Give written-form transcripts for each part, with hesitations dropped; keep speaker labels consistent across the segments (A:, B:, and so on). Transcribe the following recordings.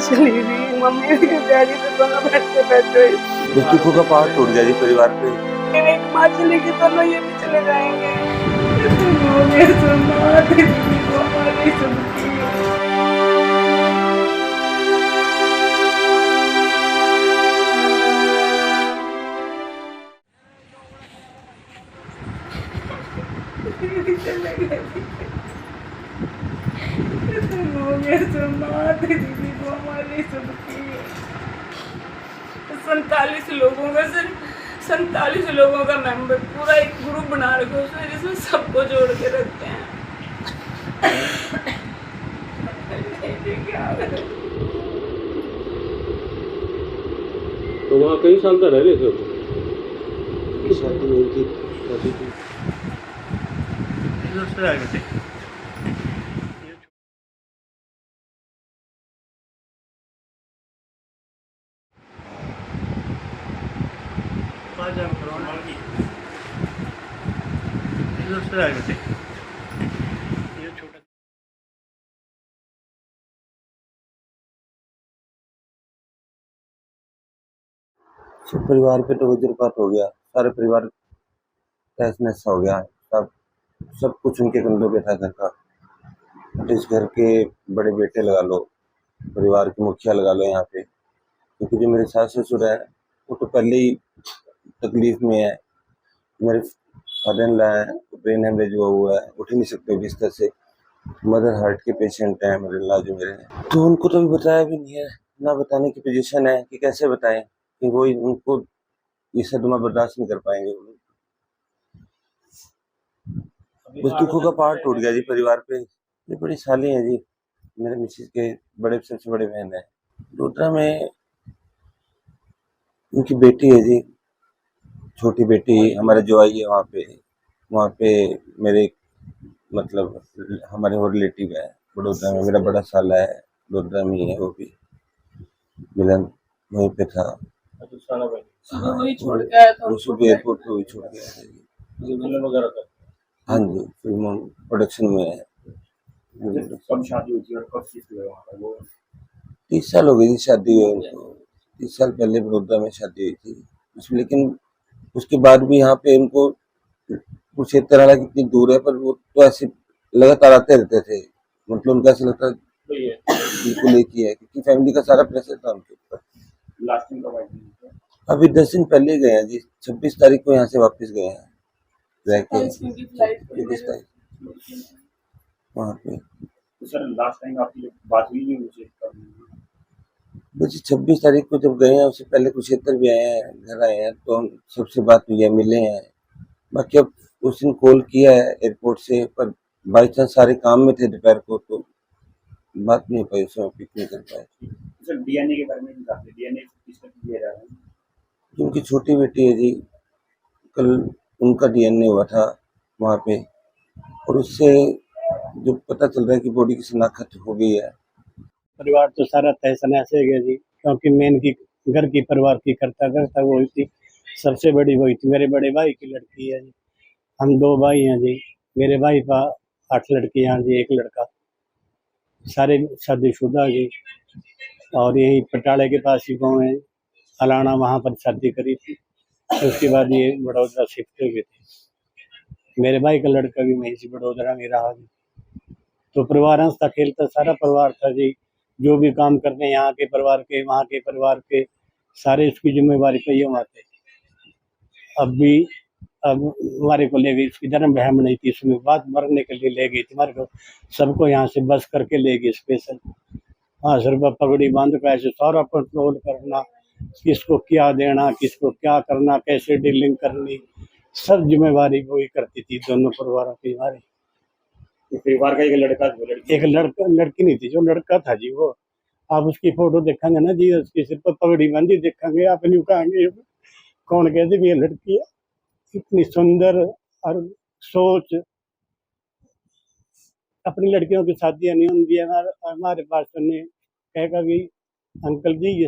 A: चली गई, मम्मी भी डैडी तो दोनों बैठते बैठते
B: उस दुखों का पहाड़ टूट गया जी परिवार पे।
A: एक माँ चली गई, दोनों ये भी चले जाएंगे। सुनो सुनो, दीदी को हमारी सुनती चले गए। सुनो दीदी को हमारी सुनती है। 47 लोगों का सिर्फ 47 लोगों का मेंबर पूरा एक ग्रुप बना रखा है उसमें, जिसमें सबको जोड़ के रखते हैं।
C: तो वहाँ कई साल तक रह रहे थे।
B: शादी हुई थी, शादी थी। सब परिवार पे तो वज्रपात हो गया, सारे परिवार तहस नहस हो गया। सब सब कुछ उनके कंधों पे था घर का। इस घर के बड़े बेटे लगा लो, परिवार के मुखिया लगा लो यहाँ पे, क्योंकि जो मेरे सास ससुर है वो तो पहले ही तकलीफ में है। मेरे फादर इन लॉ है, ब्रेन हेमरेज हुआ हुआ है, उठ ही नहीं सकते बिस्तर से। मदर हार्ट के पेशेंट हैं मेरे इन लॉ जो मेरे हैं, तो उनको तो अभी बताया भी नहीं है, ना बताने की पोजीशन है कि कैसे बताएं, कि वो उनको ये सदमा बर्दाश्त नहीं कर पाएंगे। बस दुखों का पहाड़ टूट गया जी परिवार पे। ये बड़ी साली है जी, मेरे मिसेज के बड़े सबसे बड़े बहन है। डोडरा में उनकी बेटी है जी, छोटी बेटी। हमारे जो आई है वहाँ पे मेरे मतलब हमारे और रिलेटिव है बड़ोदरा में। मेरा बड़ा साला है, बड़ोदरा में ही है, वो भी मिलन वहीं पे था। हाँ,
A: वही छोड़ के आया था
B: वो सुबह एयरपोर्ट पे वही छोड़ गया था जी। हाँ जी, फिल्म प्रोडक्शन में है।
C: कब शादी हुई थी और कब शिफ्ट हुए वहाँ पर वो?
B: 30 साल हो गई थी शादी हुई उनको। 30 साल पहले बड़ौदा में शादी हुई थी उसमें, लेकिन उसके बाद भी यहाँ पे उनको कुरुक्षेत्र हालांकि कितनी दूर है, पर वो तो ऐसे लगातार आते रहते थे। मतलब उनका ऐसा लगता बिल्कुल एक ही है, क्योंकि फैमिली का सारा प्रेशर था उनके ऊपर।
C: लास्ट टाइम कब आई थी?
B: अभी 10 दिन पहले ही गए हैं जी, 26 तारीख को यहाँ से वापस गए हैं रह के। 26 तारीख वहाँ पे।
C: तो सर लास्ट टाइम आपकी बात हुई नहीं मुझे कब?
B: बस 26 तारीख को जब गए हैं, उससे पहले कुरुक्षेत्र भी आए हैं, घर आए हैं, तो हम सबसे बात हुई है, मिले हैं। बाकी अब उस दिन कॉल किया है एयरपोर्ट से, पर बाई चांस सारे काम में थे दोपहर को, तो बात नहीं हो पाई, उसमें पिक नहीं कर पाए।
C: सर डीएनए के बारे में बताते, डीएनए किसका किया जा रहा है?
B: उनकी छोटी बेटी है जी, कल उनका डीएनए हुआ था वहाँ पे, और उससे जो पता चल रहा है कि बॉडी की शनाख्त हो गई है।
D: परिवार तो सारा तहस नहस हो गया जी, क्योंकि मेन की घर की परिवार की करता करता वो थी, सबसे बड़ी वही थी। मेरे बड़े भाई की लड़की है जी, हम 2 भाई हैं जी। मेरे भाई का 8 लड़कियां जी, 1 लड़का, सारे शादीशुदा जी। और यही पटाले के पास ही गाँव है अलाना, वहाँ पर शादी करी थी। उसके बाद ये बड़ौदा शिफ्ट हो गए थे। मेरे भाई का लड़का भी वहीं से बड़ौदा में रहा जी। तो परिवार हंसता खेलता सारा परिवार था जी। जो भी काम करते हैं यहाँ के परिवार के, वहाँ के परिवार के, सारे उसकी जिम्मेवारी पे ये आते। अब हमारे को ले गई, उसकी जन्म बहन नहीं थी, उसमें बात मरने के लिए ले गई थी हमारे को। सबको यहाँ से बस करके ले गई स्पेशल। 5 रुपये पगड़ी बांध कर ऐसे सारा कंट्रोल करना, किसको क्या देना, किसको क्या करना, कैसे डीलिंग करनी, सब जिम्मेवारी वो ही करती थी, दोनों परिवारों की हमारे।
C: परिवार का एक लड़का
D: एक लड़का लड़की नहीं थी, जो लड़का था जी वो, आप उसकी फोटो देखेंगे ना जी, उसके सिर पर पगड़ी बांधी देखेंगे, आप नहीं कहेंगे कौन कहते भी ये लड़की है। इतनी सुंदर और सोच। अपनी लड़कियों की शादियां नहीं होती है हमारे पास, सुनने कहेगा कि अंकल जी ये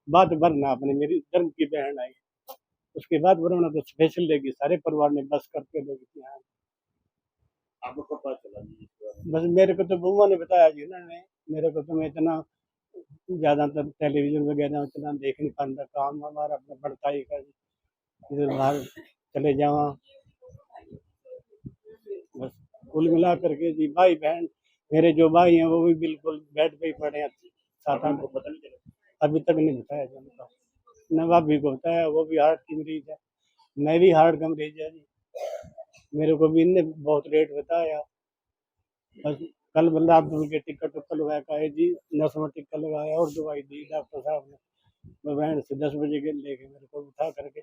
D: बात भरना, अपने मेरी धर्म की बहन आई, उसके बाद वरना तो स्पेशल लेगी, सारे परिवार ने बस करके लेगी। यहाँ
C: आपको कब पता चला?
D: बस मेरे को तो बुआ ने बताया जी उन्होंने, मेरे को तो मैं इतना ज्यादातर टेलीविजन वगैरह उतना देख नहीं पाता, काम हमारा अपना पढ़ताई का जी। इधर बाहर चले जावा, बस कुल मिला करके जी। भाई बहन मेरे जो भाई हैं वो भी बिल्कुल बेड पे ही पड़े हैं, सात आठ।
C: आपको पता नहीं चला?
D: अभी तक नहीं बताया जी उनको। न भाभी को बताया, वो भी हार्ट की मरीज है, मैं भी हार्ट का मरीज है जी। मेरे को भी इनने बहुत रेट बताया। बस कल बल्ला अब्दुल के टिकट उकल लगा का है जी, नस में टिक्का लगाया और दवाई दी डॉक्टर साहब ने। मैं बहन से 10 बजे के लेके मेरे को उठा करके।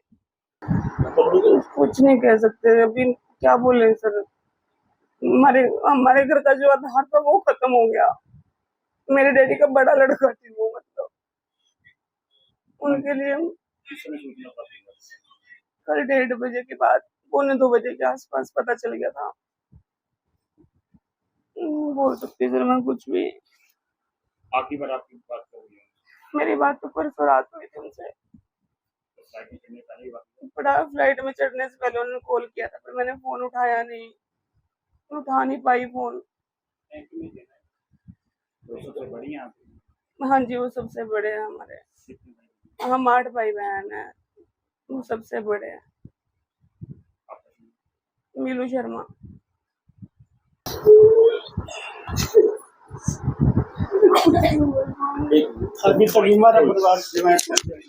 A: कुछ नहीं कह सकते अभी, क्या बोले सर। हमारे हमारे घर का जो आधार था वो खत्म हो गया। मेरे डैडी का बड़ा लड़का थी वो, मतलब उनके लिए
C: किस समय सूचना प्राप्त हुई?
A: कल 1:30 बजे के बाद, 1:45 के आसपास पता चल गया था। बोल सकती सर मैं कुछ भी।
C: आखिरी बार आपकी बात कर रही है
A: मेरी बात तो परसों रात हुई थी उनसे।
C: तो फ्लाइट में चढ़ने पहले ही बात हुई।
A: बड़ा फ्लाइट में चढ़ने से पहले उन्होंने कॉल किया था, पर मैंने फोन उठाया नहीं, उठा नहीं पाई फोन।
C: तो सबसे बढ़िया आप
A: हाँ जी, वो सबसे बड़े हैं हमारे।
C: कितने भाई?
A: हम 8 भाई बहन हैं, वो सबसे बड़े हैं।
C: आपस में
A: मीलू शर्मा।
D: अभी तक हमारा परिवार डिमांड करते हैं।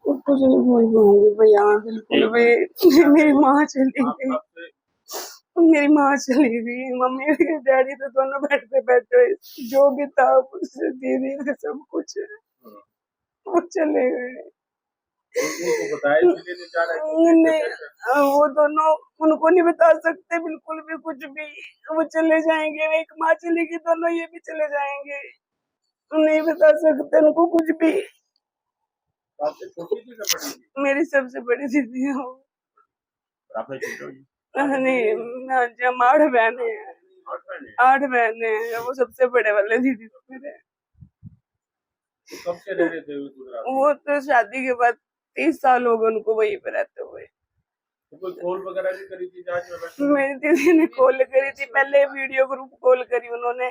A: कुछ नहीं बोल पाऊंगी भैया, बिल्कुल भी। मेरी माँ चली गई, मेरी माँ चली गई, मम्मी और डैडी तो दोनों बेड पे बैठे हुए, जो भी था उससे दीदी से सब कुछ वो चले गए।
C: उनको बताया इसलिए नहीं जा रहा
A: नहीं, वो दोनों उनको नहीं बता सकते बिल्कुल भी कुछ भी। वो चले जाएंगे, एक माँ चली गई, दोनों ये भी चले जाएंगे। नहीं बता सकते उनको कुछ भी।
C: आपसे छोटी थी या बड़ी थी?
A: मेरी सबसे बड़ी दीदी है वो।
C: आपसे छोटी होगी?
A: नहीं, हाँ जी, हम 8 बहनें हैं।
C: 8 बहनें?
A: 8 बहनें हैं, वो सबसे बड़े वाले दीदी तो मेरे।
C: तो कब से रह रहे थे वो गुजरात में?
A: वो तो शादी के बाद 30 साल हो गए उनको वहीं पे रहते हुए।
C: तो कोई कॉल वगैरह नहीं करी थी जांच वगैरह?
A: मेरी दीदी ने कॉल करी थी, पहले वीडियो ग्रुप कॉल करी उन्होंने,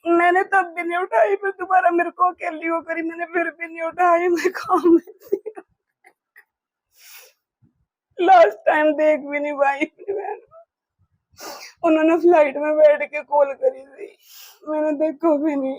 A: मैंने तब भी नहीं उठाई। फिर दोबारा मेरे को अकेली हो करी, मैंने फिर भी नहीं उठाई, मैं काम में थी। लास्ट टाइम देख भी नहीं पाई अपनी बहन को। उन्होंने फ्लाइट में बैठ के कॉल करी थी, मैंने देखा भी नहीं।